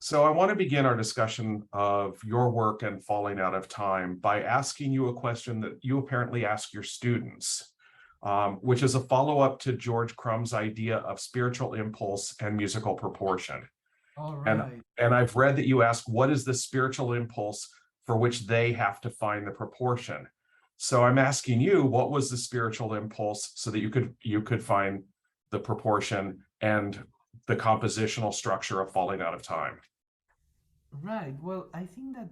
So I want to begin our discussion of your work and falling out of time by asking you a question that you apparently ask your students, which is a follow-up to George Crumb's idea of spiritual impulse and musical proportion. All And, right. and I've read that you ask, what is the spiritual impulse for which they have to find the proportion? So I'm asking you, what was the spiritual impulse so that you could find the proportion and the compositional structure of falling out of time? Right. Well, I think that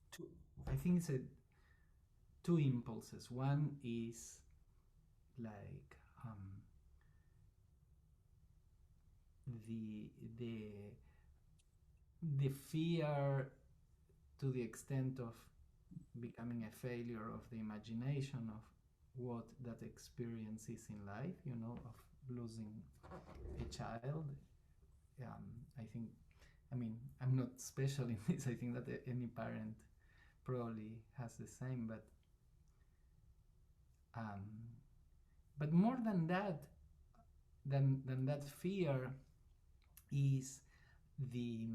two, I think it's two impulses. One is like the the the fear to the extent of becoming a failure of the imagination of what that experience is in life. Of losing a child. I think. I mean, I'm not special in this. I think that any parent probably has the same, um, but more than that, than that fear is the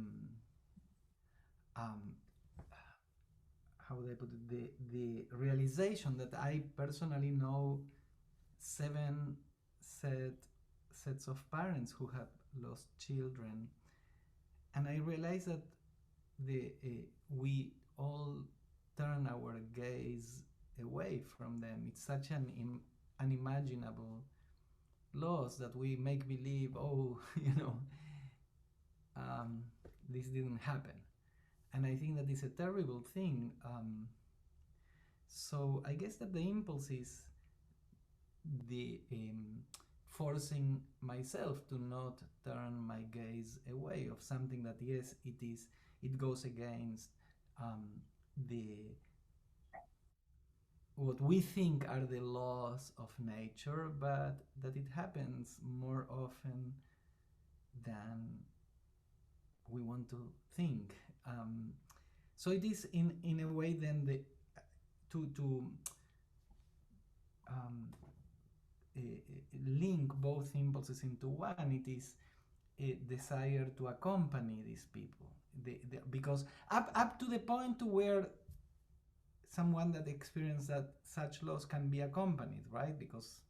um, how would I put it, the realization that I personally know seven sets of parents who have lost children, and I realize that we all turn our gaze away from them. It's such an unimaginable loss that we make believe, oh, um, this didn't happen. And I think that is a terrible thing. So I guess that the impulse is the forcing myself to not turn my gaze away of something that, yes, it goes against um, the what we think are the laws of nature, but that it happens more often than we want to think. So it is in a way then the to um, link both impulses into one. It is a desire to accompany these people, because up to the point to where someone that experiences that such loss can be accompanied, right? Because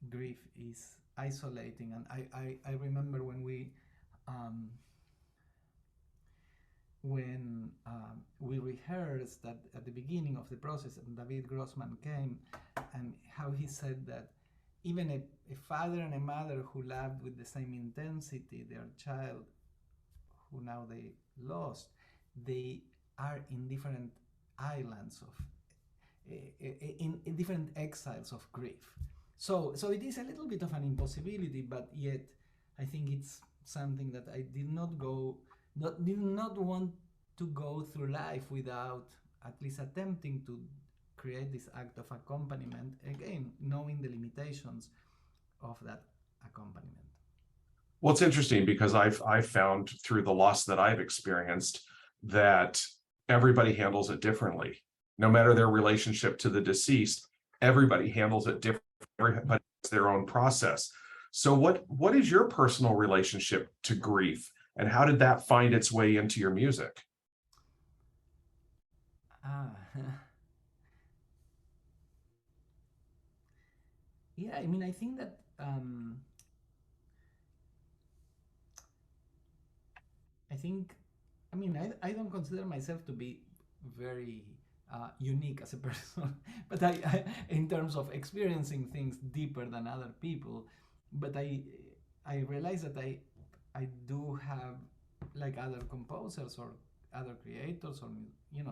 grief is isolating, and I remember um, when we rehearsed that at the beginning of the process, and David Grossman came, and how he said that even a father and a mother who loved with the same intensity their child who now they lost, they are in different islands of in different exiles of grief. So it is a little bit of an impossibility, but yet I think it's something that I did not want to go through life without at least attempting to create this act of accompaniment, again knowing the limitations of that accompaniment. Well, it's interesting because I've found through the loss that I've experienced that everybody handles it differently. No matter their relationship to the deceased, everybody handles it differently. Everybody has their own process. So what is your personal relationship to grief, and how did that find its way into your music? Ah, yeah. I mean, I think that I think, I mean, I don't consider myself to be very unique as a person, but in terms of experiencing things deeper than other people, but I realize that I do have, like other composers or other creators or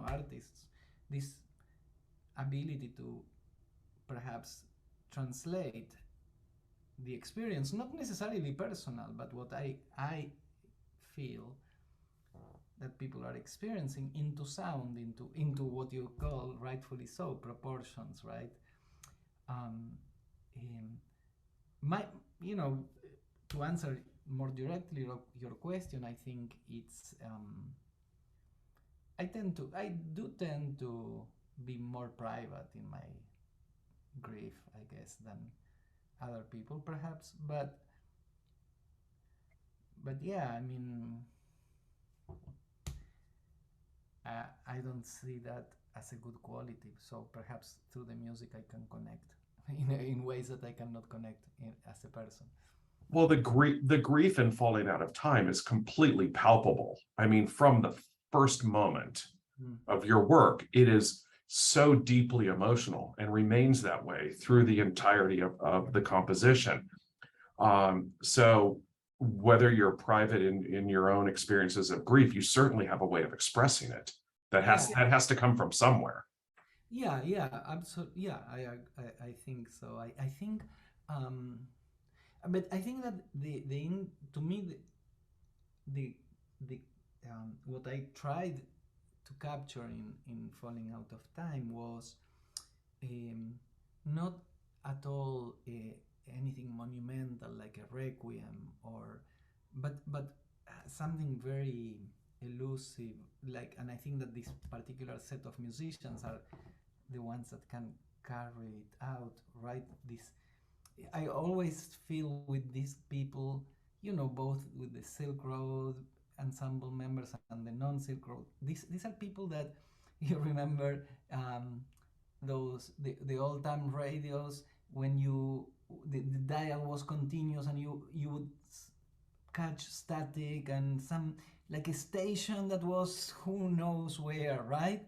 artists, this ability to perhaps translate the experience, not necessarily personal, but what I feel that people are experiencing into sound, into what you call, rightfully so, proportions, right? Um, um, my, you know, to answer more directly your question, I think it's I do tend to be more private in my grief, I guess, than other people, perhaps, but yeah, I mean. I don't see that as a good quality. So perhaps through the music I can connect in ways that I cannot connect as a person. Well, the grief in falling out of time is completely palpable. I mean, from the first moment Mm. of your work, it is so deeply emotional and remains that way through the entirety of the composition. So whether you're private in your own experiences of grief, you certainly have a way of expressing it Yeah, that has to come from somewhere. yeah, absolutely. Yeah, I think so. I think, um, but I think that to me the the what I tried to capture in Falling Out of Time was um, not at all anything monumental like a requiem, or but something very elusive, like, and I think that this particular set of musicians are the ones that can carry it out, right? This, I always feel with these people, both with the Silk Road ensemble members and the non-Silk Road. These are people that you remember, the old time radios, when the dial was continuous and you would catch static, and some, like a station that was who knows where, right?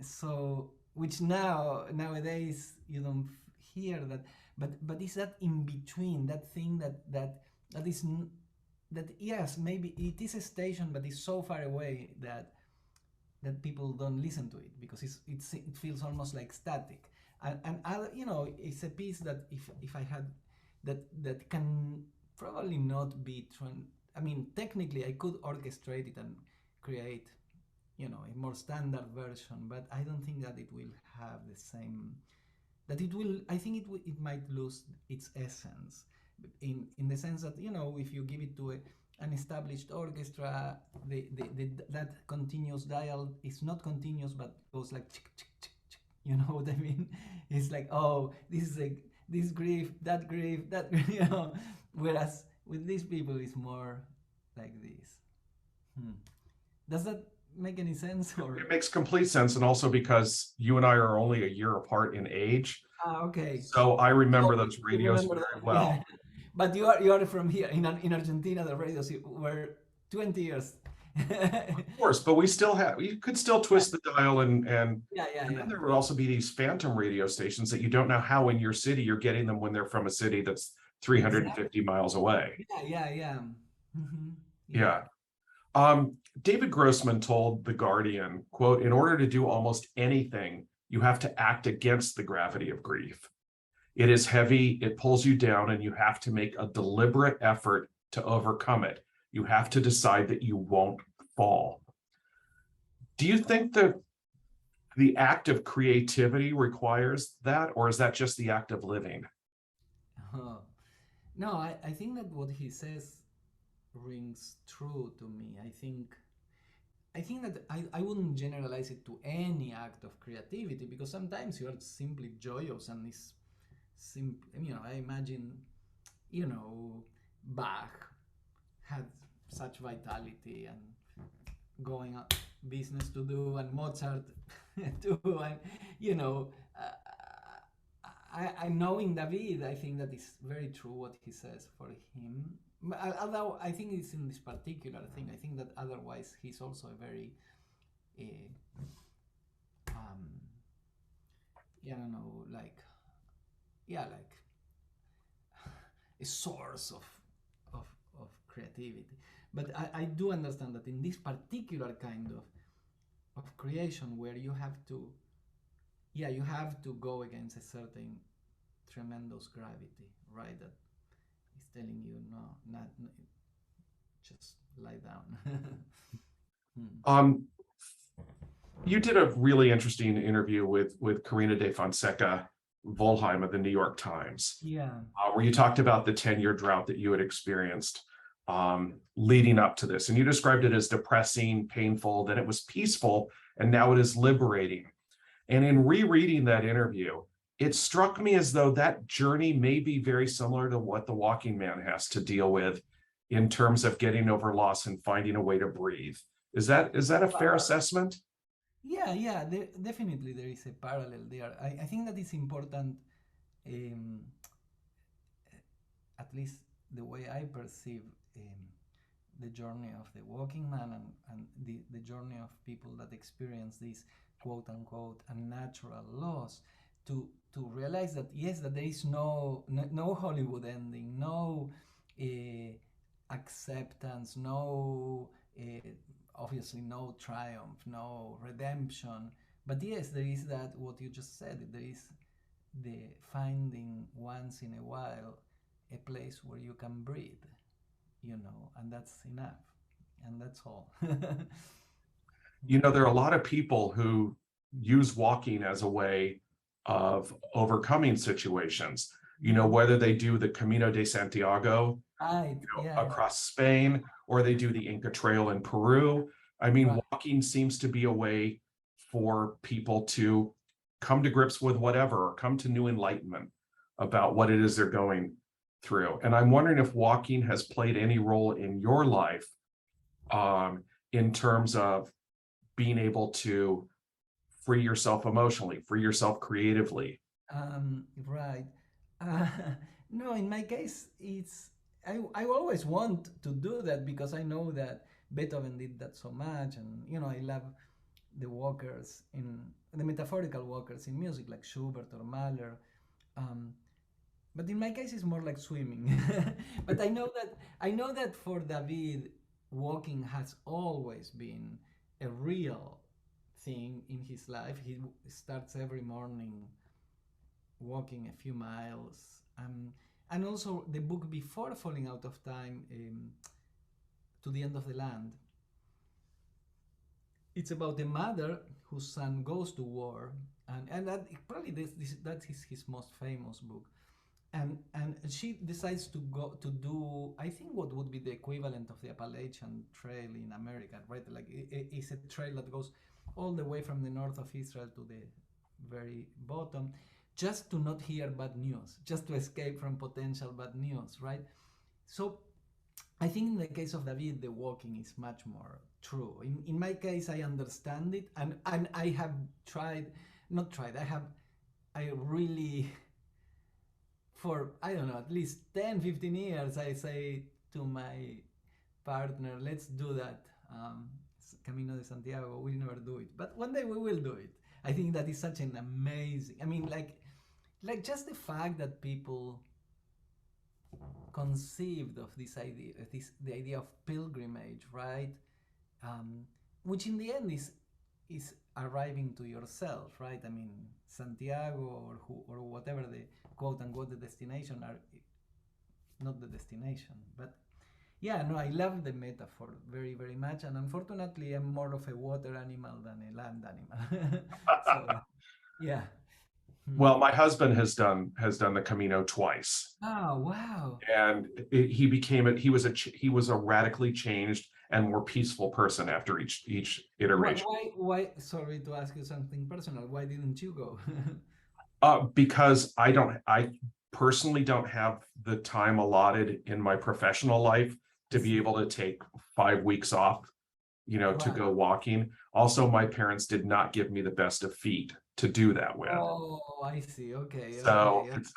So, which nowadays you don't hear that, but it's that in between, that thing that is that, yes, maybe it is a station, but it's so far away that people don't listen to it because it feels almost like static. And other, it's a piece that if I had, that can probably not be I mean, technically I could orchestrate it and create, a more standard version, but I don't think that it will have the same, that it will, I think it might lose its essence, in the sense that, if you give it to an established orchestra, that continuous dial is not continuous but goes like chick, chick, chick, chick, you know what I mean? It's like, oh, this is like this grief, that grief, that whereas with these people it's more like this. Does that make any sense? Or It makes complete sense. And also because you and I are only a year apart in age. okay. So I Oh, remember those you radios remember very that? well. Yeah. But you are from here in Argentina. The radios were 20 years. Of course, but you could still Yeah, twist the dial yeah, yeah, and then yeah. there would also be these phantom radio stations that you don't know how in your city you're getting them when they're from a city that's Exactly. 350 miles away. Yeah, yeah, yeah. hmm Yeah. Yeah. David Grossman told The Guardian, quote, in order to do almost anything, you have to act against the gravity of grief. It is heavy, it pulls you down, and you have to make a deliberate effort to overcome it. You have to decide that you won't fall. Do you think that the act of creativity requires that, or is that just the act of living? Oh. No, I think that what he says rings true to me. I think that I wouldn't generalize it to any act of creativity, because sometimes you are simply joyous and it's simple. I imagine, Bach had such vitality and going on business to do, and Mozart too, and you know, I knowing David, I think that is very true what he says for him. Although I think it's in this particular thing, I think that otherwise he's also a very, uh, um, I don't know, like, yeah, like a source of, of creativity. But I do understand that in this particular kind of creation, where you have to, yeah, you have to go against a certain tremendous gravity, right? That is telling you, no, not, just lie down. Hmm. Um, you did a really interesting interview with Karina de Fonseca Volheim of the New York Times, Yeah. where you talked about the 10-year drought that you had experienced leading up to this. And you described it as depressing, painful, then it was peaceful, and now it is liberating. And in rereading that interview, it struck me as though that journey may be very similar to what the walking man has to deal with in terms of getting over loss and finding a way to breathe. Is that a fair assessment? yeah, definitely there is a parallel there. I think that it's important, um, at least the way I perceive the journey of the walking man, and the journey of people that experience these quote unquote unnatural laws, to realize that yes, that there is no Hollywood ending, no acceptance, no obviously no triumph, no redemption, but yes, there is that what you just said, there is the finding once in a while a place where you can breathe, and that's enough, and that's all. You Yeah. know, there are a lot of people who use walking as a way of overcoming situations, you know, Mhm. whether they do the Camino de Santiago, Right. you know, Yeah. across Spain, or they do the Inca Trail in Peru. I mean, Right. walking seems to be a way for people to come to grips with whatever, or come to new enlightenment about what it is they're going through. And I'm wondering if walking has played any role in your life, in terms of being able to free yourself emotionally, free yourself creatively. Right. Uh, no, in my case, I always want to do that because I know that Beethoven did that so much, and I love the walkers in the metaphorical walkers in music like Schubert or Mahler. Um, but in my case, it's more like swimming. But I know that for David, walking has always been a real thing in his life. He starts every morning walking a few miles. And also the book Before Falling Out of Time, To the End of the Land. It's about a mother whose son goes to war, and that probably that is his most famous book. And she decides to go to do, I think, what would be the equivalent of the Appalachian Trail in America, right? Like it's a trail that goes all the way from the north of Israel to the very bottom, just to not hear bad news, just to escape from potential bad news, right? So I think in the case of David, the walking is much more true. In my case, I understand it, and I have tried, not tried, I really, for, I don't know, at least 10, 15 years, I say to my partner, let's do that. Camino de Santiago, we'll never do it, but one day we will do it. I think that is such an amazing, I mean, like just the fact that people conceived of this idea, the idea of pilgrimage, right? Um, which in the end is arriving to yourself, right? I mean, Santiago or whatever the quote unquote the destination are not the destination, but yeah, no, I love the metaphor very very much, and unfortunately, I'm more of a water animal than a land animal. So yeah. Hmm. Well, my husband has done the Camino twice, Oh wow. and he was a radically changed and more peaceful person after each iteration. Why? Sorry to ask you something personal. Why didn't you go? Because I personally don't have the time allotted in my professional life I to be see. able to take 5 weeks off, you know, to Right. go walking. Also, my parents did not give me the best of feet to do that with. Oh, I see. Okay, So okay. it's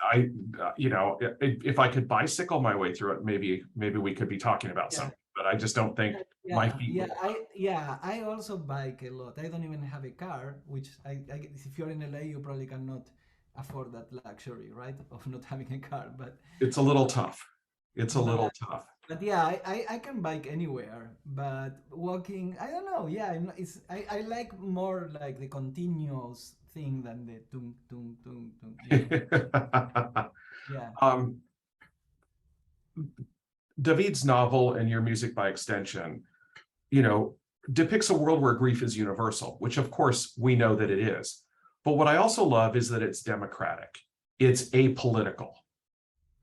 you know, if I could bicycle my way through it, maybe we could be talking about Yeah, something. But I just don't think my yeah, feet yeah. would. I also bike a lot. I don't even have a car, which if you're in LA, you probably cannot afford that luxury, right? Of not having a car. It's a little tough. It's a But little tough. but yeah, I can bike anywhere. But walking, I don't know. Yeah, I like more like the continuous thing than the tung tung tung tung. Yeah. um, David's novel and your music by extension, you know, depicts a world where grief is universal, which of course we know that it is. But what I also love is that it's democratic. It's apolitical.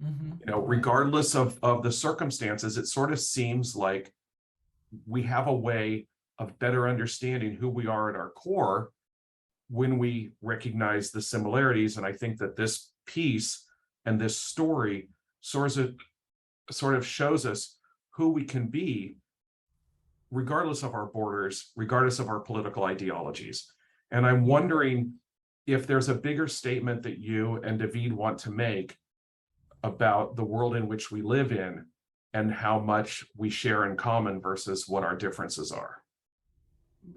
Mm-hmm. You know, Right. regardless of the circumstances, it sort of seems like we have a way of better understanding who we are at our core when we recognize the similarities. And I think that this piece and this story sort of shows us who we can be regardless of our borders, regardless of our political ideologies. And I'm Yeah. wondering if there's a bigger statement that you and David want to make about the world in which we live in and how much we share in common versus what our differences are.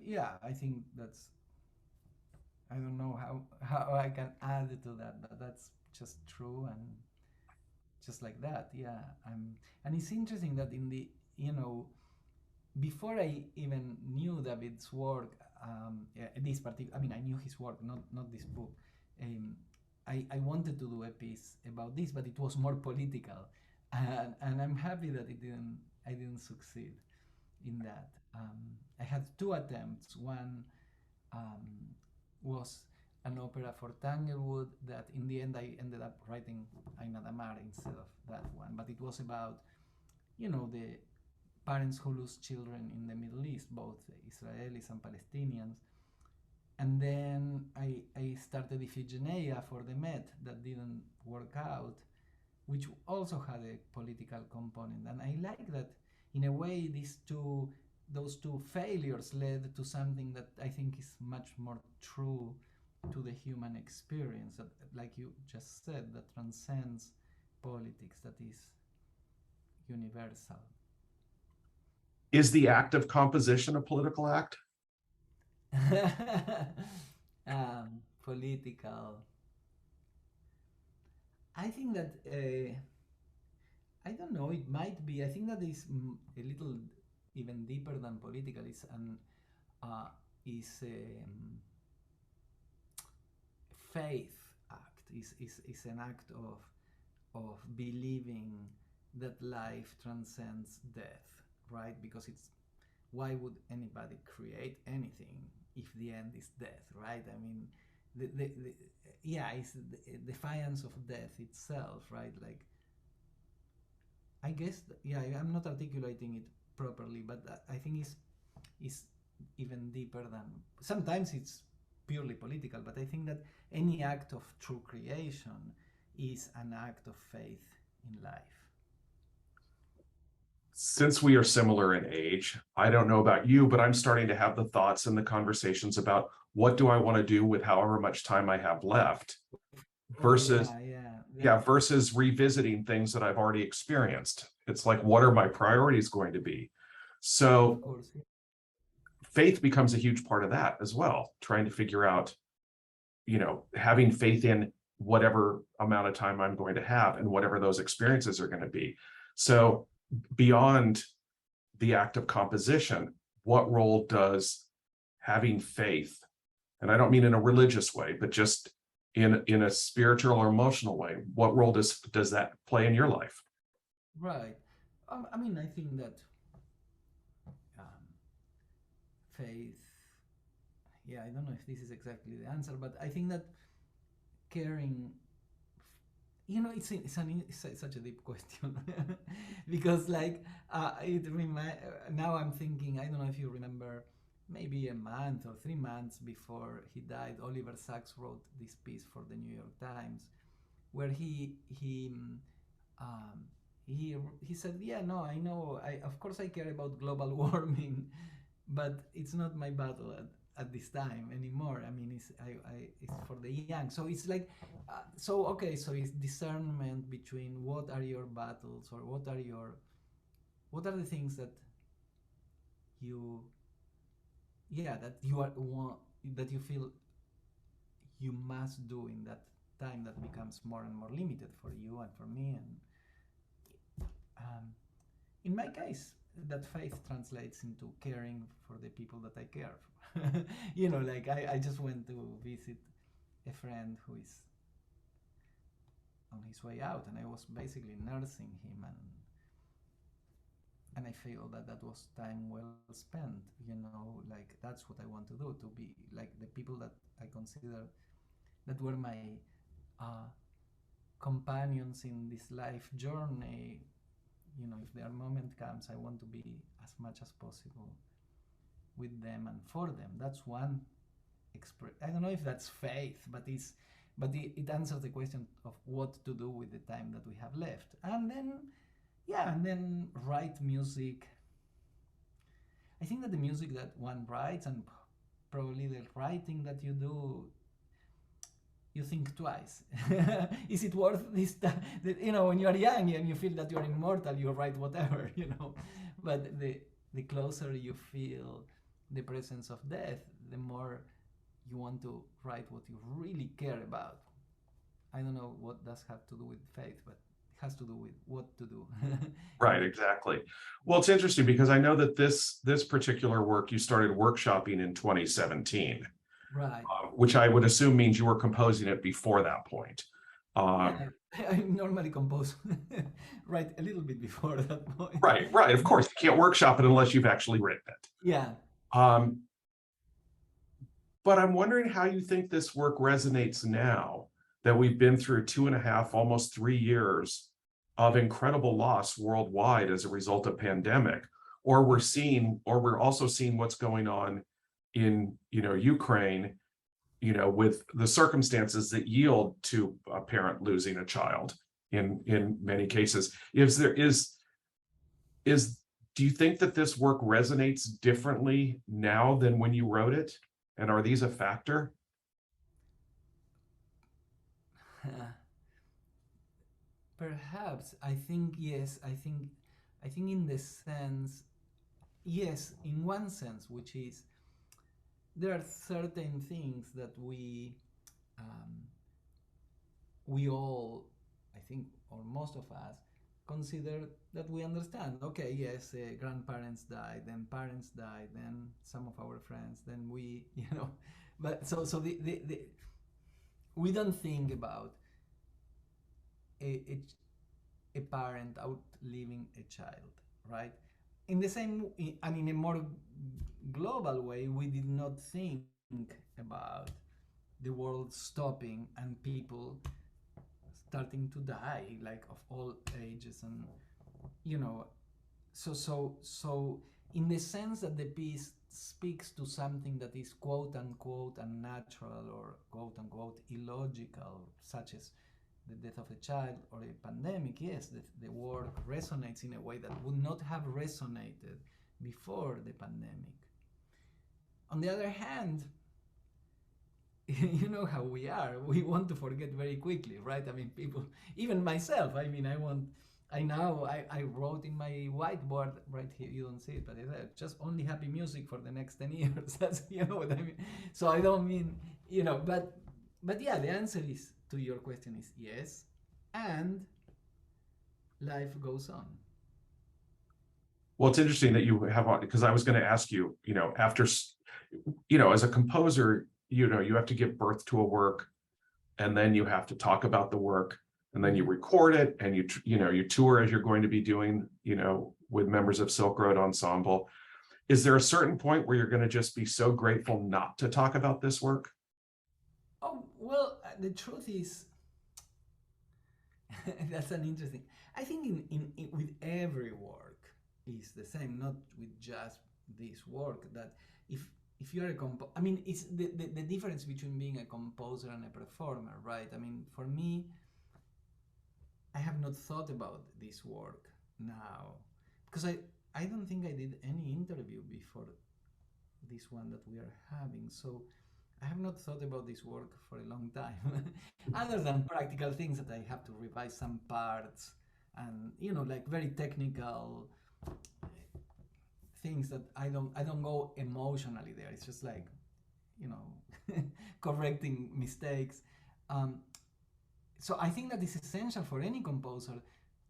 Yeah, I think that's, I don't know how I can add to that, but that's just true and just like that. Yeah. And it's interesting that in the, you know, before I even knew David's work, yeah, this particular, I mean, I knew his work, not this book. Um, I wanted to do a piece about this, but it was more political, and I'm happy that I didn't succeed in that. I had two attempts. One um, was an opera for Tanglewood that in the end I ended up writing Aina Damar instead of that one, but it was about, you know, the parents who lose children in the Middle East, both Israelis and Palestinians. And then I started Iphigenia for the Met that didn't work out, which also had a political component. And I like that in a way those two failures led to something that I think is much more true to the human experience, that, like you just said, that transcends politics, that is universal. Is the act of composition a political act? Political. I think that I don't know. It might be. I think that is a little even deeper than political. It's an uh, is faith act. Is an act of believing that life transcends death, right? Because it's, why would anybody create anything if the end is death, right? I mean, the yeah, it's the defiance of death itself, right? Like, I guess, yeah, I'm not articulating it properly, but I think it's even deeper than, sometimes it's purely political, but I think that any act of true creation is an act of faith in life. Since we are similar in age, I don't know about you, but I'm starting to have the thoughts and the conversations about what do I want to do with however much time I have left Oh versus, yeah, yeah, yeah, versus revisiting things that I've already experienced. It's like, what are my priorities going to be? of So course. faith becomes a huge part of that as well, trying to figure out, having faith in whatever amount of time I'm going to have and whatever those experiences are going to be. So beyond the act of composition, what role does having faith, and I don't mean in a religious way, but just in a spiritual or emotional way, what role does that play in your life? Right. I mean, I think that um, faith. Yeah, I don't know if this is exactly the answer, but I think that caring, it's such a deep question because like now I'm thinking, I don't know if you remember, maybe a month or 3 months before he died, Oliver Sacks wrote this piece for the New York Times where um, he said, yeah, no, I know, I of course I care about global warming, but it's not my battle at this time anymore. I mean, it's for the young. So it's like, so okay, so it's discernment between what are your battles, or what are the things that you, yeah, that you are want, that you feel you must do in that time that becomes more and more limited for you and for me. And in my case, that faith translates into caring for the people that I care for. Like I just went to visit a friend who is on his way out, and I was basically nursing him, and I feel that that was time well spent. Like that's what I want to do, to be like the people that I consider that were my uh, companions in this life journey. If their moment comes, I want to be as much as possible with them and for them. That's one I don't know if that's faith, but it answers the question of what to do with the time that we have left. And then, yeah, and then write music. I think that the music that one writes, and probably the writing that you do, you think twice. Is it worth this? When you're young and you feel that you're immortal, you write whatever, But the closer you feel the presence of death, the more you want to write what you really care about. I don't know what does have to do with faith, but it has to do with what to do. Right, exactly. Well, it's interesting because I know that this particular work you started workshopping in 2017, Right. which I would assume means you were composing it before that point. Um, Yeah, I normally compose right a little bit before that point. right, right. Of course, you can't workshop it unless you've actually written it. Yeah. Um, but I'm wondering how you think this work resonates now that we've been through 2.5, almost 3 years of incredible loss worldwide as a result of pandemic, or we're also seeing what's going on in, Ukraine, with the circumstances that yield to a parent losing a child in many cases. Is do you think that this work resonates differently now than when you wrote it? And are these a factor? Perhaps I think yes. I think in the sense yes, in one sense, which is there are certain things that um, we all, I think, or most of us, consider that we understand. Okay, yes, grandparents died, then parents died, then some of our friends, then we, but so we don't think about a, a, a parent outliving a child, right? In the same, and in a more global way, we did not think about the world stopping and people starting to die, like of all ages, and you know so in the sense that the piece speaks to something that is quote unquote unnatural or quote unquote illogical, such as the death of a child or a pandemic, yes, the work resonates in a way that would not have resonated before the pandemic. On the other hand, you know how we are. We want to forget very quickly, right? I mean, people, even myself, I mean, I wrote in my whiteboard right here, you don't see it, but I said, just only happy music for the next 10 years. That's, what I mean? So I don't mean, but yeah, the answer is to your question is yes. And life goes on. Well, it's interesting that you have on, because I was going to ask you, after, as a composer, you have to give birth to a work, and then you have to talk about the work, and then you record it, and you tour as you're going to be doing, with members of Silk Road Ensemble. Is there a certain point where you're going to just be so grateful not to talk about this work? Oh, well, the truth is, that's an interesting. I think with every work is the same, not with just this work. That if you're I mean, it's the difference between being a composer and a performer, right? I mean, for me, I have not thought about this work now because I don't think I did any interview before this one that we are having. So I have not thought about this work for a long time, other than practical things that I have to revise some parts and like very technical things that I don't go emotionally there. It's just like you know correcting mistakes. Um, so I think that it's essential for any composer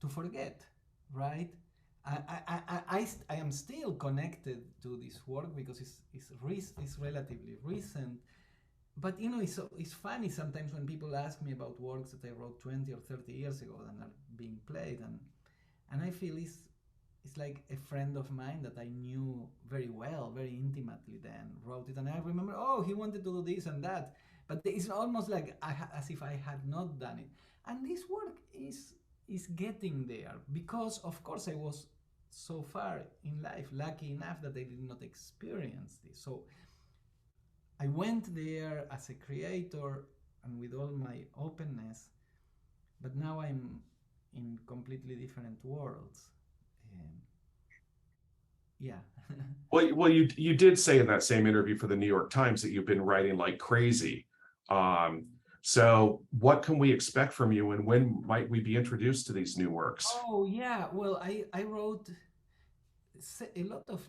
to forget, right? I am still connected to this work because it's relatively recent. But it's funny sometimes when people ask me about works that I wrote 20 or 30 years ago and are being played, and I feel it's like a friend of mine that I knew very well, very intimately then wrote it, and I remember, oh, he wanted to do this and that, but it's almost like as if I had not done it. And this work is getting there because, of course, I was so far in life lucky enough that I did not experience this. So I went there as a creator and with all my openness, but now I'm in completely different worlds. Um, yeah. You did say in that same interview for the New York Times that you've been writing like crazy. Um, so what can we expect from you, and when might we be introduced to these new works? Oh yeah. Well, I wrote a lot of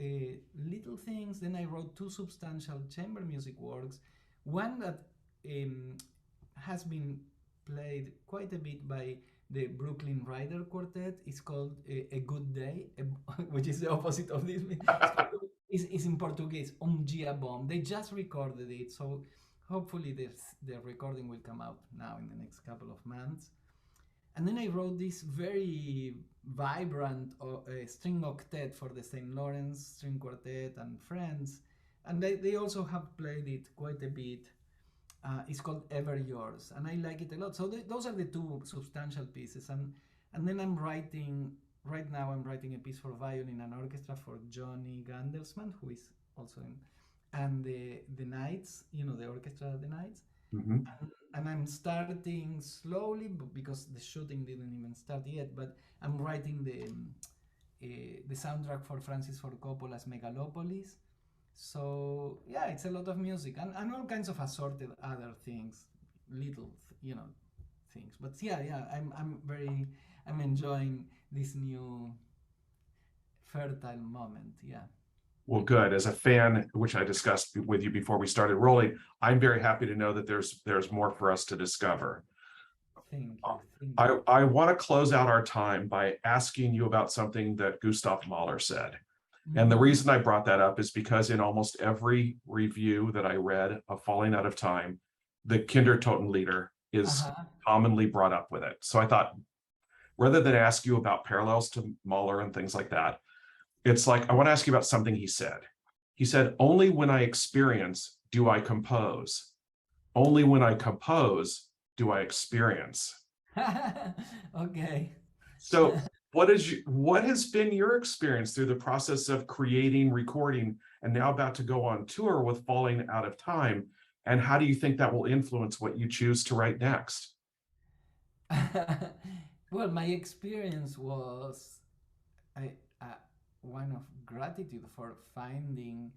little things. Then I wrote two substantial chamber music works. One that um, has been played quite a bit by the Brooklyn Rider Quartet. It's called A Good Day, which is the opposite of this. It's in Portuguese, Dia Bom. They just recorded it, so hopefully their recording will come out now in the next couple of months. And then I wrote this very vibrant string octet for the St. Lawrence String Quartet and friends. And they also have played it quite a bit. It's called Ever Yours, and I like it a lot. So those are the two substantial pieces. And then right now I'm writing a piece for violin and orchestra for Johnny Gandelsman, who is also in, and the Knights, the orchestra, the Knights. Mhm. And I'm starting slowly because the shooting didn't even start yet. But I'm writing the soundtrack for Francis Ford Coppola's Megalopolis. So yeah, it's a lot of music and all kinds of assorted other things, little things. But yeah, I'm enjoying this new fertile moment. Yeah, Well, good. As a fan, which I discussed with you before we started rolling, I'm very happy to know that there's more for us to discover. thank you. I want to close out our time by asking you about something that Gustav Mahler said. And the Mm-hmm. reason I brought that up is because in almost every review that I read of Falling Out of Time, the Kindertotenlieder is Uh-huh. commonly brought up with it. So I thought, rather than ask you about parallels to Mahler and things like that, it's like, I want to ask you about something he said. He said, only when I experience do I compose. Only when I compose do I experience. Okay. So what has been your experience through the process of creating, recording, and now about to go on tour with Falling Out of Time? And how do you think that will influence what you choose to write next? Well, my experience was I, one of gratitude for finding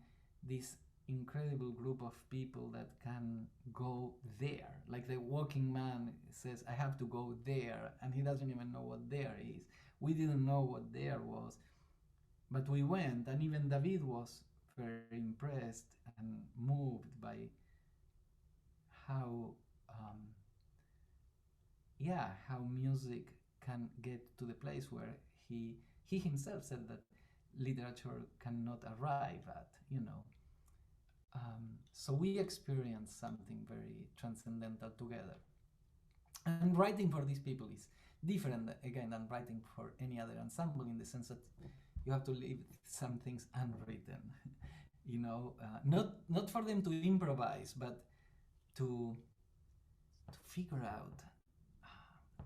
this incredible group of people that can go there. Like the walking man says, I have to go there, and he doesn't even know what there is. We didn't know what there was, but we went, and even David was very impressed and moved by how um, how music can get to the place where he himself said that literature cannot arrive at, so we experienced something very transcendental together. And writing for these people is different again than writing for any other ensemble, in the sense that you have to leave some things unwritten. Not for them to improvise, but to figure out,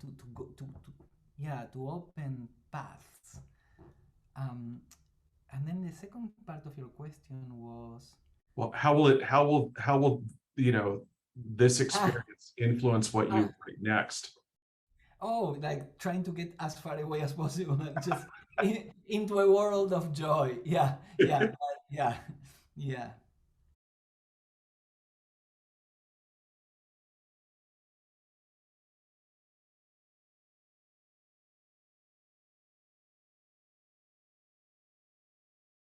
to go to open paths. Um, and then the second part of your question was, Well, how will this ah, experience influence what you ah, write next? oh, like trying to get as far away as possible, just into a world of joy. Yeah, yeah, yeah, yeah.